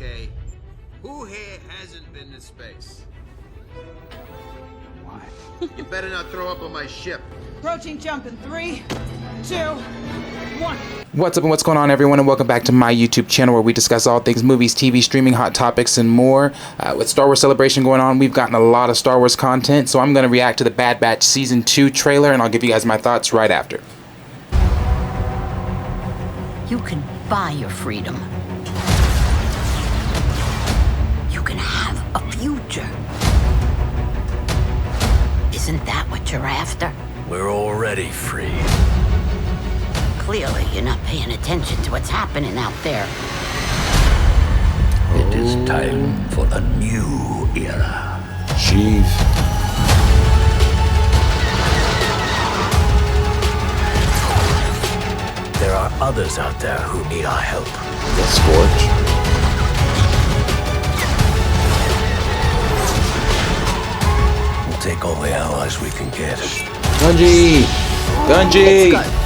Okay, who here hasn't been to space? Why? You better not throw up on my ship. Approaching jump in 3, 2, 1. What's up and what's going on, everyone, and welcome back to my YouTube channel where we discuss all things movies, TV, streaming, hot topics, and more. With Star Wars Celebration going on, we've gotten a lot of Star Wars content, so I'm going to react to the Bad Batch Season 2 trailer, and I'll give you guys my thoughts right after. You can buy your freedom. You can have a future. Isn't that what you're after? We're already free. Clearly, you're not paying attention to what's happening out there. It is time for a new era. SHEV. There are others out there who need our help. The Scorch. We'll take all the allies we can get. Gunji! Gunji! Let's go.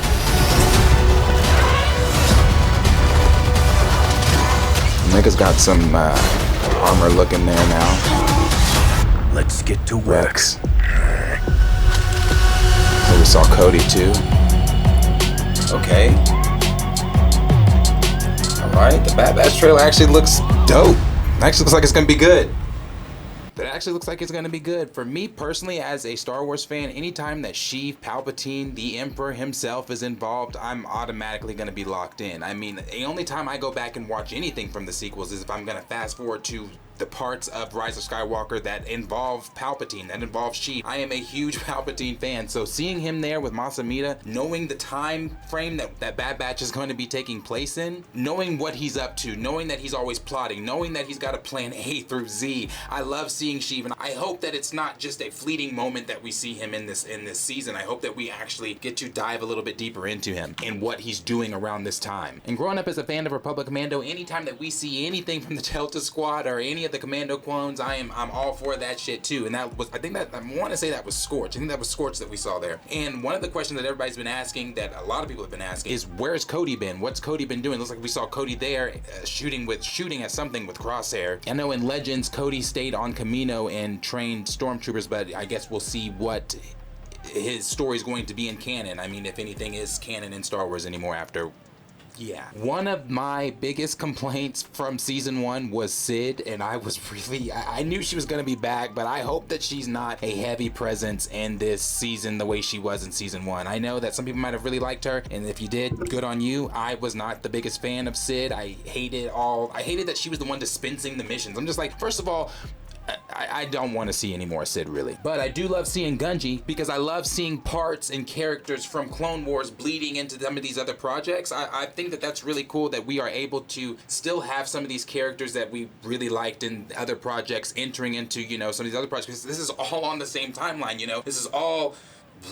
Nigga's got some armor looking there now. Let's get to work. Rex. So we saw Cody too. Okay. Alright, the Bad Batch trailer actually looks dope. Actually looks like it's gonna be good. It actually looks like it's gonna be good. For me personally, as a Star Wars fan, anytime that SHEV, Palpatine, the Emperor himself is involved, I'm automatically gonna be locked in. I mean, the only time I go back and watch anything from the sequels is if I'm gonna fast forward to the parts of Rise of Skywalker that involve Palpatine, that involve SHEV. I am a huge Palpatine fan, so seeing him there with Masamita, knowing the time frame that Bad Batch is going to be taking place in, knowing what he's up to, knowing that he's always plotting, knowing that he's got a plan A through Z. I love seeing SHEV, and I hope that it's not just a fleeting moment that we see him in this season. I hope that we actually get to dive a little bit deeper into him and what he's doing around this time. And growing up as a fan of Republic Commando, anytime that we see anything from the Delta Squad or any of the Commando clones, I'm all for that shit too. And that was, I want to say that was Scorch. I think that was Scorch that we saw there. And one of the questions that everybody's been asking, that a lot of people have been asking, is where's Cody been? What's Cody been doing? It looks like we saw Cody there shooting at something with Crosshair. I know in Legends Cody stayed on Kamino and trained stormtroopers, but I guess we'll see what his story is going to be in canon. I mean, if anything is canon in Star Wars anymore after. Yeah. One of my biggest complaints from season 1 was Sid, and I knew she was gonna be back, but I hope that she's not a heavy presence in this season the way she was in season 1. I know that some people might have really liked her, and if you did, good on you. I was not the biggest fan of Sid. I hated that she was the one dispensing the missions. I'm just like, first of all, I don't want to see any more Sid, really. But I do love seeing Gunji, because I love seeing parts and characters from Clone Wars bleeding into some of these other projects. I think that that's really cool that we are able to still have some of these characters that we really liked in other projects entering into, you know, some of these other projects. Because this is all on the same timeline, you know. This is all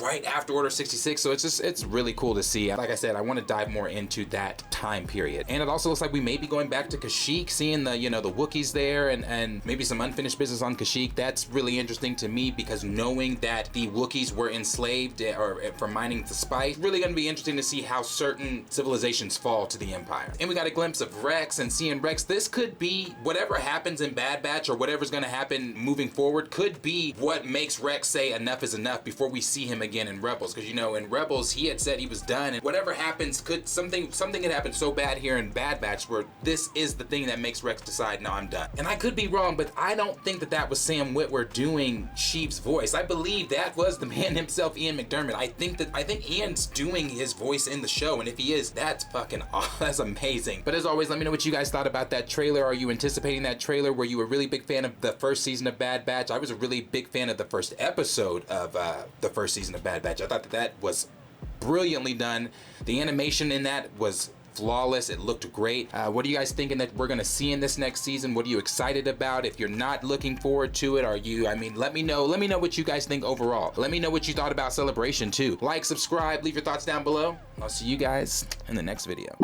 right after Order 66, so it's really cool to see. Like I said, I want to dive more into that time period. And it also looks like we may be going back to Kashyyyk, seeing the, you know, the Wookiees there, and maybe some unfinished business on Kashyyyk. That's really interesting to me, because knowing that the Wookiees were enslaved or for mining the spice, really going to be interesting to see how certain civilizations fall to the Empire. And we got a glimpse of Rex, and seeing Rex, this could be whatever happens in Bad Batch, or whatever's going to happen moving forward, could be what makes Rex say enough is enough before we see him again in Rebels. Because, you know, in Rebels he had said he was done, and whatever happens, something had happened so bad here in Bad Batch where this is the thing that makes Rex decide, no, I'm done. And I could be wrong, but I don't think that was Sam Witwer doing SHEV's voice. I believe that was the man himself, Ian McDermott. I think Ian's doing his voice in the show, and if he is, that's fucking awesome. That's amazing. But as always, let me know what you guys thought about that trailer. Are you anticipating that trailer? Were you a really big fan of the first season of Bad Batch? I was a really big fan of the first episode of the first season of Bad Batch. I thought that was brilliantly done. The animation in that was flawless. It looked great. What are you guys thinking that we're gonna see in this next season? What are you excited about? If you're not looking forward to it, are you? I mean, let me know what you guys think overall. Let me know what you thought about Celebration too. Like, subscribe, leave your thoughts down below. I'll see you guys in the next video.